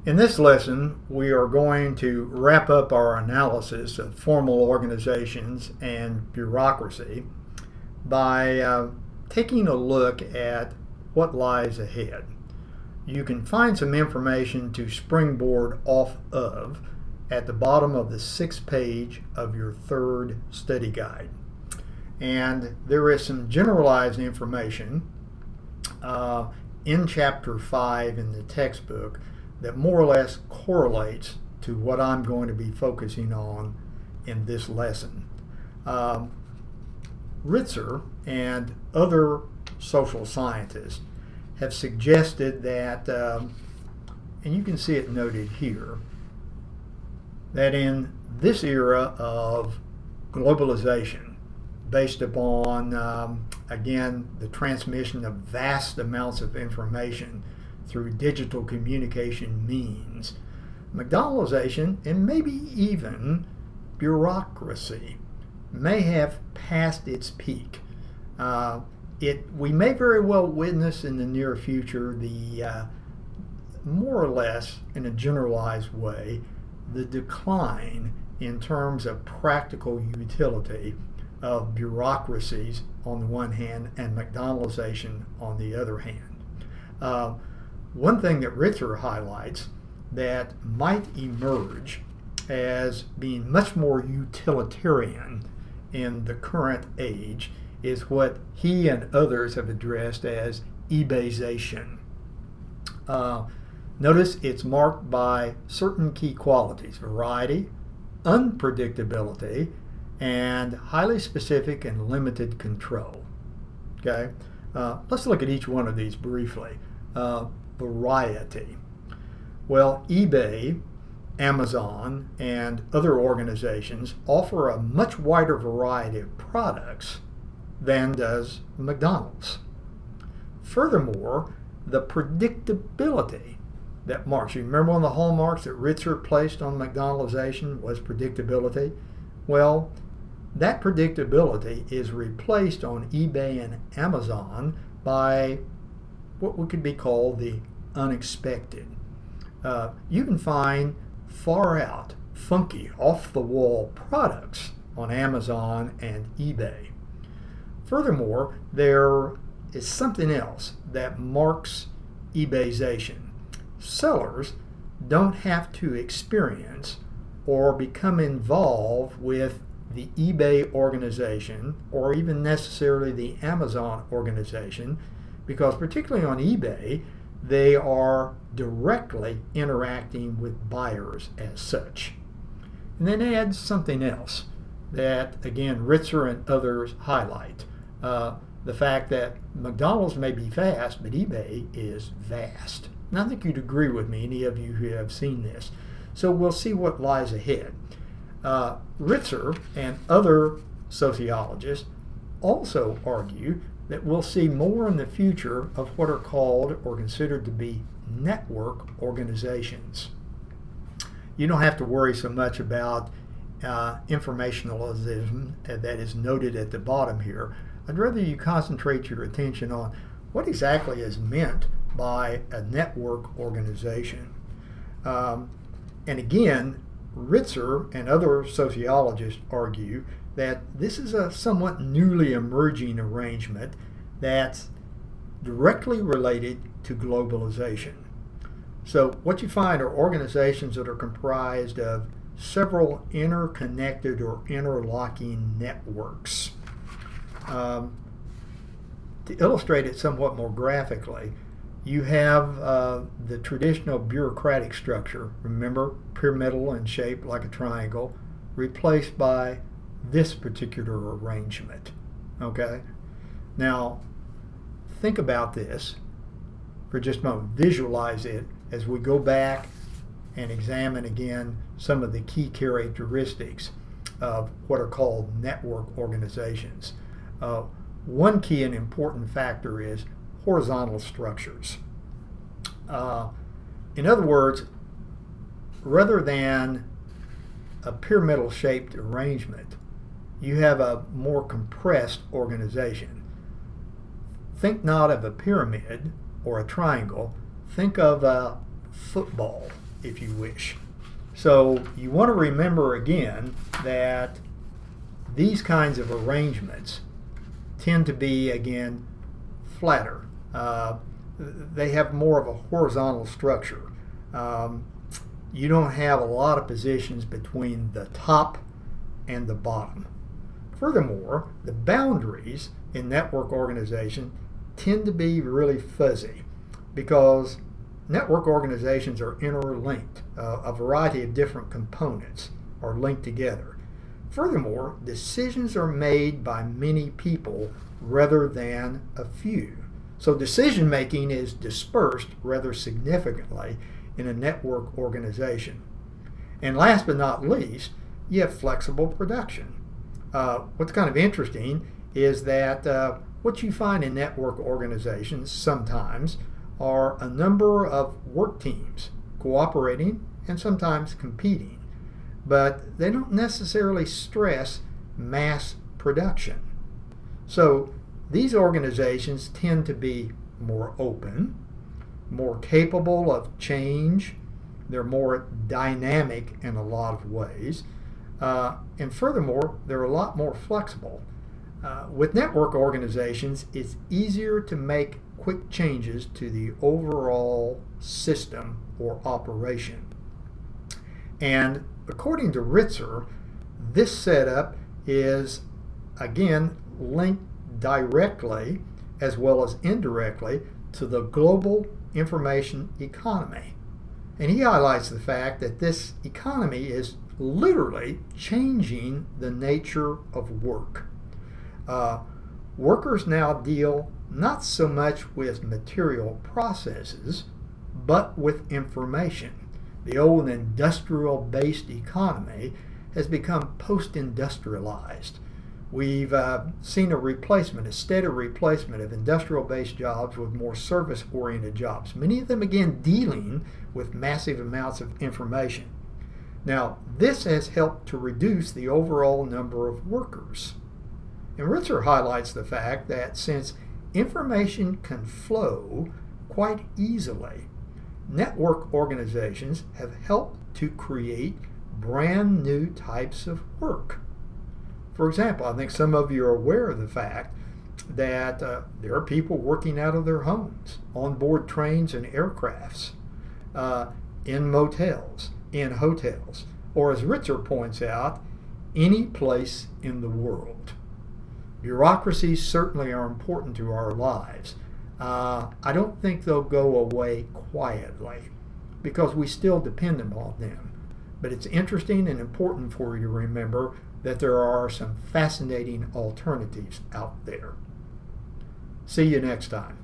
In this lesson, we are going to wrap up our analysis of formal organizations and bureaucracy by taking a look at what lies ahead. You can find some information to springboard off of at the bottom of the 6th page of your 3rd study guide. And there is some generalized information in Chapter 5 in the textbook that more or less correlates to what I'm going to be focusing on in this lesson. Ritzer and other social scientists have suggested that, and you can see it noted here, that in this era of globalization, based upon, again, the transmission of vast amounts of information through digital communication means, McDonaldization and maybe even bureaucracy may have passed its peak. We may very well witness in the near future the more or less in a generalized way the decline in terms of practical utility of bureaucracies on the one hand and McDonaldization on the other hand. One thing that Ritzer highlights that might emerge as being much more utilitarian in the current age is what he and others have addressed as eBayization. Notice it's marked by certain key qualities: variety, unpredictability, and highly specific and limited control. Okay, let's look at each one of these briefly. Variety. Well, eBay, Amazon, and other organizations offer a much wider variety of products than does McDonald's. Furthermore, the predictability that marks, you remember one of the hallmarks that Ritzer placed on McDonaldization was predictability? Well, that predictability is replaced on eBay and Amazon by what could be called the unexpected. You can find far out, funky, off-the-wall products on Amazon and eBay. Furthermore, there is something else that marks eBayization. Sellers don't have to experience or become involved with the eBay organization or even necessarily the Amazon organization, because particularly on eBay, they are directly interacting with buyers as such. And then add something else that, again, Ritzer and others highlight. The fact that McDonald's may be fast, but eBay is vast. And I think you'd agree with me, any of you who have seen this. So we'll see what lies ahead. Ritzer and other sociologists also argue that we'll see more in the future of what are called or considered to be network organizations. You don't have to worry so much about informationalism that is noted at the bottom here. I'd rather you concentrate your attention on what exactly is meant by a network organization. And again, Ritzer and other sociologists argue that this is a somewhat newly emerging arrangement that's directly related to globalization. So what you find are organizations that are comprised of several interconnected or interlocking networks. To illustrate it somewhat more graphically, you have the traditional bureaucratic structure, remember, pyramidal and shaped like a triangle, replaced by this particular arrangement. Okay? Now, think about this for just a moment. Visualize it as we go back and examine again some of the key characteristics of what are called network organizations. One key and important factor is horizontal structures. In other words, rather than a pyramidal shaped arrangement, you have a more compressed organization. Think not of a pyramid or a triangle, think of a football, if you wish. So you want to remember again that these kinds of arrangements tend to be, again, flatter. They have more of a horizontal structure. You don't have a lot of positions between the top and the bottom. Furthermore, the boundaries in network organization tend to be really fuzzy because network organizations are interlinked. A variety of different components are linked together. Furthermore, decisions are made by many people rather than a few. So decision making is dispersed rather significantly in a network organization. And last but not least, you have flexible production. What's kind of interesting is that what you find in network organizations sometimes are a number of work teams cooperating and sometimes competing, but they don't necessarily stress mass production. So these organizations tend to be more open, more capable of change, they're more dynamic in a lot of ways, and furthermore, they're a lot more flexible. With network organizations, it's easier to make quick changes to the overall system or operation. And according to Ritzer, this setup is, again, linked directly as well as indirectly to the global information economy. And he highlights the fact that this economy is literally changing the nature of work. Workers now deal not so much with material processes, but with information. The old industrial-based economy has become post-industrialized. We've seen a steady replacement of industrial-based jobs with more service-oriented jobs, many of them again dealing with massive amounts of information. Now, this has helped to reduce the overall number of workers. And Ritzer highlights the fact that since information can flow quite easily, network organizations have helped to create brand new types of work. For example, I think some of you are aware of the fact that there are people working out of their homes, on board trains and aircrafts, in motels, in hotels, or as Ritzer points out, any place in the world. Bureaucracies certainly are important to our lives. I don't think they'll go away quietly because we still depend upon them. But it's interesting and important for you to remember that there are some fascinating alternatives out there. See you next time.